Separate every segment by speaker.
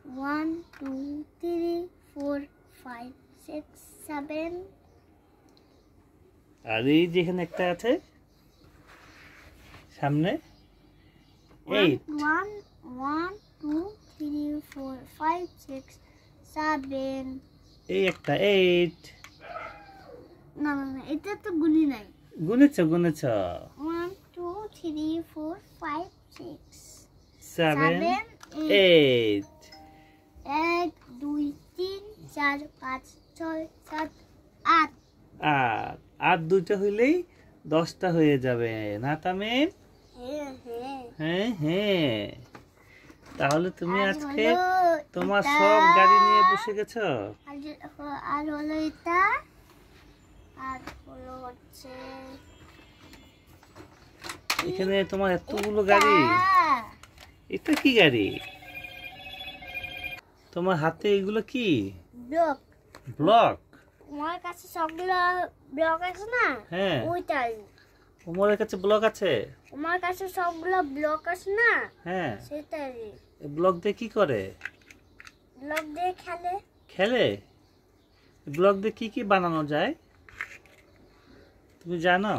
Speaker 1: 1 2 3 4 5 6 7
Speaker 2: আর এই যেখানে একটা আছে সামনে 8
Speaker 1: 1 1 2 3 4 5 6 7
Speaker 2: এই একটা 8
Speaker 1: না না না এটা তো গুনি নাই
Speaker 2: গুনেছ
Speaker 1: 1 2 3 4 5 6
Speaker 2: 7
Speaker 1: 8
Speaker 2: 8
Speaker 1: 1 2 3 4 5 6 7 8
Speaker 2: আর আর দুইটা হইলেই 10টা হয়ে যাবে না তামিম?
Speaker 1: হ্যাঁ হ্যাঁ
Speaker 2: হ্যাঁ হ্যাঁ তাহলে তুমি
Speaker 1: আর
Speaker 2: আজকে
Speaker 1: হলো
Speaker 2: তোমার
Speaker 1: এটা।
Speaker 2: সব গাড়ি নিয়ে বসে গেছো।
Speaker 1: আর হলো এটা আর হলো হচ্ছে
Speaker 2: এখানে তোমার এতগুলো গাড়ি। এটা কি গাড়ি? তোমার হাতে এগুলো কি?
Speaker 1: Block
Speaker 2: block.
Speaker 1: আমার কাছে সবগুলো ব্লক আছে না
Speaker 2: হ্যাঁ
Speaker 1: ওইটাই
Speaker 2: ওমরের কাছে ব্লক আছে।
Speaker 1: আমার কাছে সবগুলো ব্লক আছে না
Speaker 2: হ্যাঁ
Speaker 1: সেটাই
Speaker 2: এই ব্লক দিয়ে কি করে?
Speaker 1: ব্লক দিয়ে খেলে
Speaker 2: খেলে। ব্লক দিয়ে কি কি বানানো যায় তুমি জানো?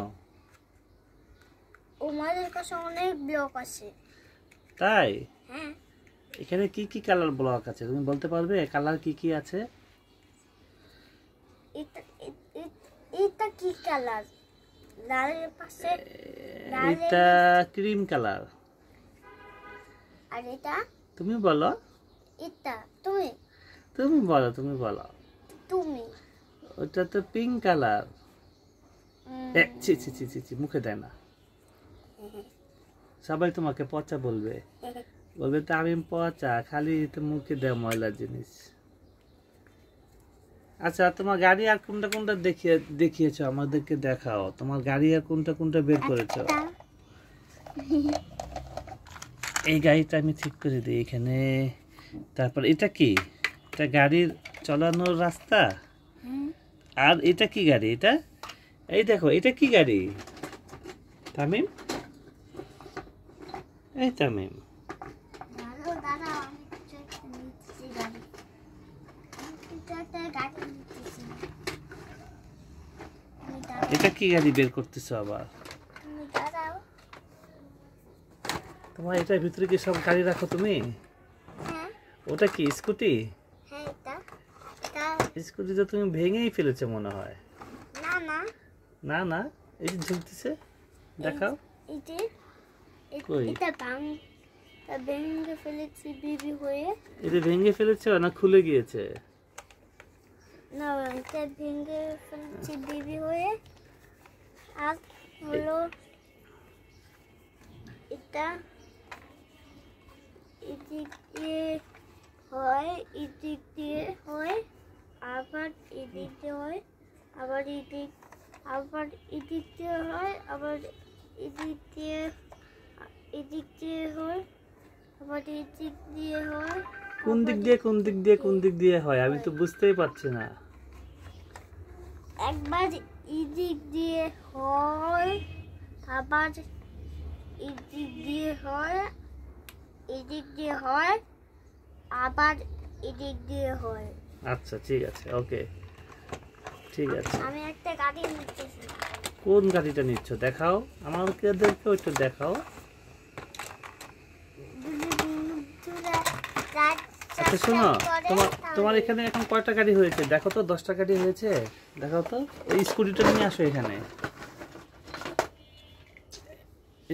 Speaker 1: আমাদের কাছে অনেক ব্লক আছে।
Speaker 2: তাই
Speaker 1: হ্যাঁ
Speaker 2: এখানে কি কি কালার ব্লক আছে তুমি বলতে পারবে? কালার কি কি আছে?
Speaker 1: এটা কি কালার? লালের পাশে
Speaker 2: এটা ক্রিম কালার।
Speaker 1: আর এটা
Speaker 2: তুমি বলো।
Speaker 1: এটা তুমি
Speaker 2: তুমি বলো তুমি বলো।
Speaker 1: তুমি
Speaker 2: ওটা তো পিঙ্ক কালার। ছি ছি ছি ছি ছি মুখে দেয় না। সবাই তোমাকে পচা বলবে। বলবে তামিম পচা খালি তো মুখে দেয় ময়লা জিনিস। আচ্ছা তোমার গাড়ি আর কোনটা কোনটা দেখিয়েছো আমাদেরকে দেখাও। তোমার গাড়ি আর কোনটা কোনটা বের করেছো? এই গাড়িটা আমি ঠিক করে দিই এখানে। তারপর এটা কি? এটা গাড়ির চলানোর রাস্তা। আর এটা কি গাড়ি? এটা এই দেখো এটা কি গাড়ি তামিম? এই তামিম এটা কি গাড়ি বের করতেছো আবার? তোমার এটার ভিতরে কি সব গাড়ি রাখো তুমি? ওটা কি স্কুটি? স্কুটি তো তুমি ভেঙেই ফেলেছো মনে হয়।
Speaker 1: না না
Speaker 2: না না এই যে ঝুলতেছে দেখাও। কই?
Speaker 1: এটা ভেঙে ফেলেছি বিবি হয়ে।
Speaker 2: এটা ভেঙে ফেলেছো না খুলে গিয়েছে?
Speaker 1: না এটা ভেঙে ফেলেছি বিবি হয়ে। আর হলো এটা এদিক দিয়ে হয় এদিক দিয়ে হয় আবার এদিক দিয়ে হয় আবার এদিক দিয়ে হয় আবার এদিক দিয়ে হয় আবার এদিক দিয়ে হয়।
Speaker 2: কোন দিক দিয়ে কোন দিক দিয়ে কোন দিক দিয়ে হয় আমি তো বুঝতেই পারছি না।
Speaker 1: একবার এদিক দিয়ে হয় আবার এদিক দিয়ে হয় এদিক দিয়ে হয় আবার এদিক দিয়ে হয়।
Speaker 2: আচ্ছা ঠিক আছে ওকে ঠিক আছে।
Speaker 1: আমি একটা গাড়ি নিতেছি।
Speaker 2: কোন গাড়িটা নিচ্ছ দেখাও আমাদেরকে একটু দেখাও। আচ্ছা শোনো তোমার এখানে এখন কয়টা গাড়ি হয়েছে দেখো তো? 10টা গাড়ি হয়েছে দেখাও তো। এই স্কুটিটা নিয়ে আসো এখানে।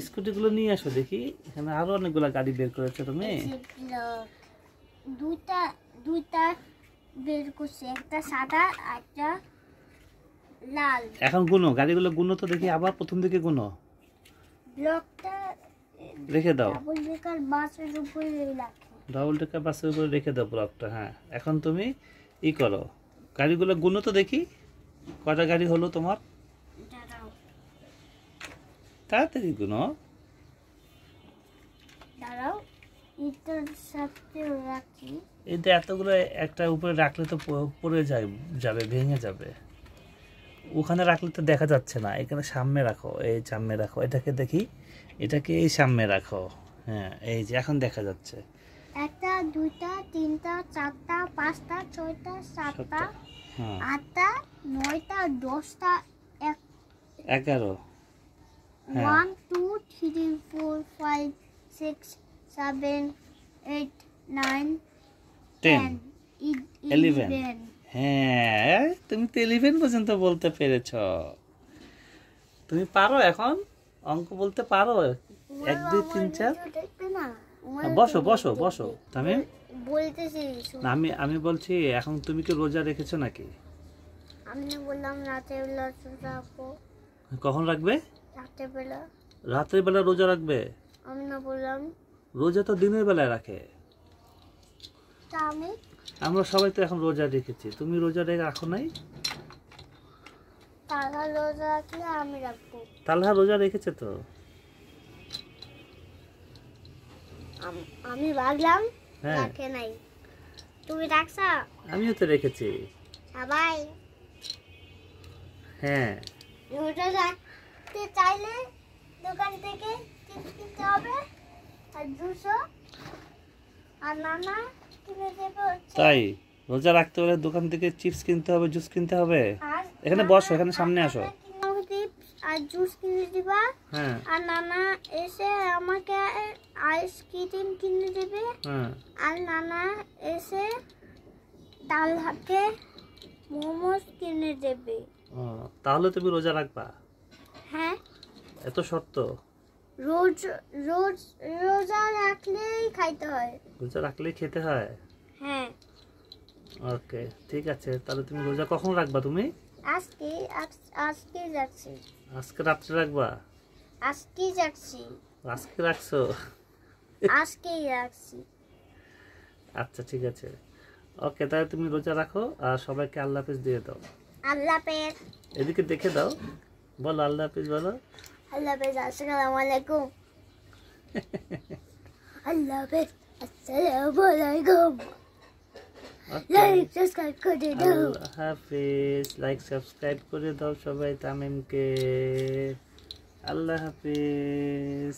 Speaker 2: স্কুটিগুলো নিয়ে আসো দেখি। এখানে আরো অনেকগুলো গাড়ি বের করেছো তুমি।
Speaker 1: দুইটা বের করছি একটা সাদা একটা লাল।
Speaker 2: এখন গুনো গাড়িগুলো গুনো তো দেখি আবার প্রথম দিকে গুনো।
Speaker 1: ব্লকটা
Speaker 2: রেখে দাও।
Speaker 1: ডাবল ডেকার বাসের উপরে রাখো।
Speaker 2: ডাবল ডেকার বাসের উপরে রেখে দাও ব্লকটা। হ্যাঁ এখন তুমি ই করো গাড়িগুলো গুনো তো দেখি কয়টা গাড়ি হলো তোমার। তাড়াতাড়ি গুনো।
Speaker 1: দাঁড়াও এটার সাথে রাখি।
Speaker 2: এটা এতগুলো একটা উপরে রাখলে তো পড়ে যাবে ভেঙে যাবে। ওখানে রাখলে তো দেখা যাচ্ছে না। এখানে সামনে রাখো এই সামনে রাখো এটাকে দেখি। এটাকে এই সামনে রাখো। হ্যাঁ এই যে এখন দেখা যাচ্ছে।
Speaker 1: একটা দুইটা তিনটা তিনটা, চারটা, পাঁচটা, ছয়টা, সাতটা,
Speaker 2: হ্যাঁ,
Speaker 1: আটটা, নয়টা, 10টা,
Speaker 2: 11 হ্যাঁ
Speaker 1: 1 2 3 4 5 6 7 8 9
Speaker 2: 10
Speaker 1: 10
Speaker 2: 11
Speaker 1: 11
Speaker 2: হ্যাঁ তুমি তো 11 পর্যন্ত বলতে পেরেছ। তুমি পারো এখন অঙ্ক বলতে পারো? 1 2 3 4
Speaker 1: দেখবে না
Speaker 2: বসো বসো বসো আমি
Speaker 1: বলতেছি
Speaker 2: না, আমি বলছি এখন তুমি কি রোজা রেখেছো নাকি?
Speaker 1: আমি না বললাম রাতে বেলা রোজা রাখবো।
Speaker 2: কখন রাখবে?
Speaker 1: রাতে বেলা।
Speaker 2: রাতের বেলা রোজা রাখবে?
Speaker 1: আমি না বললাম।
Speaker 2: রোজা তো দিনের বেলায় রাখে।
Speaker 1: তা
Speaker 2: আমরা সবাই তো এখন রোজা রেখেছি, তুমি রোজা রাখো নাই?
Speaker 1: তারা রোজা রাখলে আমি রাখবো।
Speaker 2: তালহা রোজা রেখেছে তো।
Speaker 1: আমি ভাবলাম
Speaker 2: হ্যাঁ
Speaker 1: রাখে নাই। তুমি রাখছা?
Speaker 2: আমিও তো রেখেছি।
Speaker 1: সবাই
Speaker 2: হ্যাঁ
Speaker 1: রোজা রাখতে চাইলে দোকান থেকে চিপস কিনতে হবে আর জুসও আর নানা কিনে দেবে হচ্ছে।
Speaker 2: তাই রোজা রাখতে হলে দোকান থেকে চিপস কিনতে হবে, জুস কিনতে হবে।
Speaker 1: আর
Speaker 2: এখানে বসো, এখানে সামনে আসো।
Speaker 1: চিপস আর জুস কিনে দিবা।
Speaker 2: হ্যাঁ
Speaker 1: আর নানা এসে আমাকে আইসক্রিম কিনে দেবে।
Speaker 2: হ্যাঁ
Speaker 1: আর নানা এসে তালহাকে মোমোস কিনে দেবে।
Speaker 2: ও, তাহলে তুমি রোজা রাখবা?
Speaker 1: হ্যাঁ
Speaker 2: এত শর্ত?
Speaker 1: রোজ রোজ রোজা রাখলেই খাইতে হয়।
Speaker 2: রোজা রাখলেই খেতে হয়?
Speaker 1: হ্যাঁ
Speaker 2: ওকে ঠিক আছে, তাহলে তুমি রোজা কখন রাখবা? তুমি
Speaker 1: আজকে আজকে যাচ্ছি।
Speaker 2: আজকে রাত্রে রাখবা?
Speaker 1: আজকে যাচ্ছি।
Speaker 2: আজকে রাখছো?
Speaker 1: আজকেই রাখছি।
Speaker 2: আচ্ছা ঠিক আছে, ওকে তাহলে তুমি রোজা রাখো আর সবাইকে আল্লাহ হাফেজ দিয়ে দাও।
Speaker 1: আল্লাহ হাফেজ।
Speaker 2: এদিকে দেখে দাও, বলো আল্লাহ হাফেজ বলো।
Speaker 1: আল্লাহ হাফেজ। আসসালামু আলাইকুম। আল্লাহ হাফেজ। আসসালামু আলাইকুম। লাইক সাবস্ক্রাইব করে দাও।
Speaker 2: আল্লাহ হাফেজ, লাইক সাবস্ক্রাইব করে দাও সবাই তামিমকে। আল্লাহ হাফেজ।